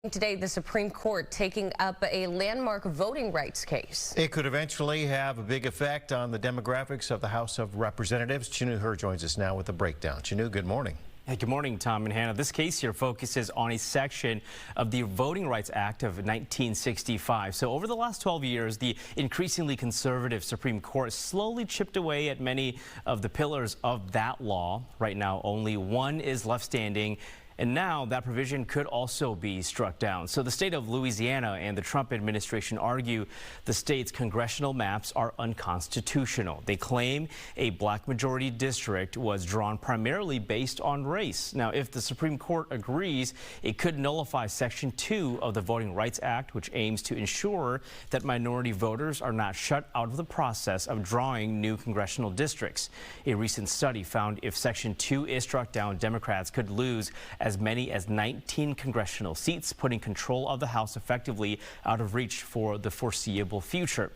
Today, the Supreme Court taking up a landmark voting rights case. It could eventually have a big effect on the demographics of the House of Representatives. Chinu Her joins us now with a breakdown. Chinu, good morning. Hey, good morning, Tom and Hannah. This case here focuses on a section of the Voting Rights Act of 1965. So over the last 12 years, the increasingly conservative Supreme Court slowly chipped away at many of the pillars of that law. Right now, only one is left standing. And now that provision could also be struck down. So the state of Louisiana and the Trump administration argue the state's congressional maps are unconstitutional. They claim a black majority district was drawn primarily based on race. Now, if the Supreme Court agrees, it could nullify Section 2 of the Voting Rights Act, which aims to ensure that minority voters are not shut out of the process of drawing new congressional districts. A recent study found if Section 2 is struck down, Democrats could lose as many as 19 congressional seats, putting control of the House effectively out of reach for the foreseeable future.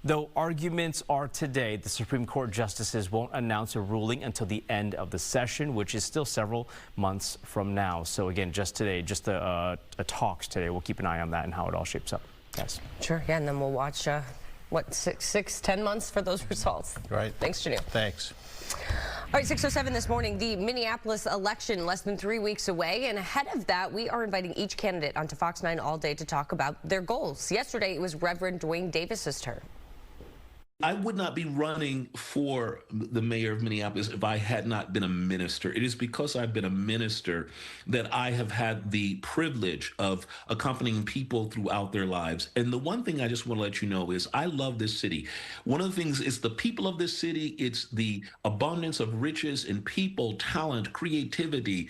Though arguments are today, the Supreme Court justices won't announce a ruling until the end of the session, which is still several months from now. So again, just today, just the talks today. We'll keep an eye on that and how it all shapes up. Yes. Sure, yeah, and then we'll watch, what, 10 months for those results. Right. Thanks, Chinu. Thanks. All right, 6:07 this morning, the Minneapolis election less than 3 weeks away. And ahead of that, we are inviting each candidate onto Fox 9 all day to talk about their goals. Yesterday, it was Reverend Dwayne Davis's turn. I would not be running for the mayor of Minneapolis if I had not been a minister. It is because I've been a minister that I have had the privilege of accompanying people throughout their lives. And the one thing I just want to let you know is I love this city. One of the things is the people of this city. It's the abundance of riches in people, talent, creativity,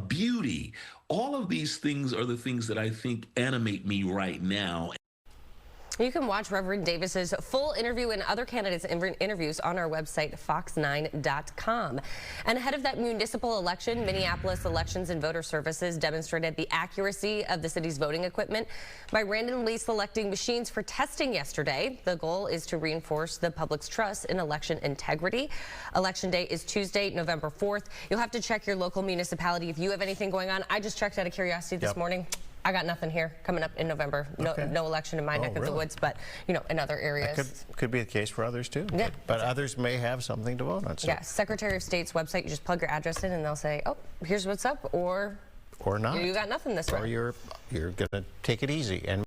beauty. All of these things are the things that I think animate me right now. You can watch Reverend Davis's full interview and other candidates' interviews on our website, fox9.com. And ahead of that municipal election, Minneapolis Elections and Voter Services demonstrated the accuracy of the city's voting equipment by randomly selecting machines for testing yesterday. The goal is to reinforce the public's trust in election integrity. Election day is Tuesday, November 4th. You'll have to check your local municipality if you have anything going on. I just checked out of curiosity this morning. I got nothing here coming up in November. No, no election in my neck of the woods, but you know, in other areas. That could be the case for others too. Yeah, but others may have something to vote on. So. Yeah, Secretary of State's website. You just plug your address in, and they'll say, "Oh, here's what's up," or not. You got nothing this round. Or you're gonna take it easy and.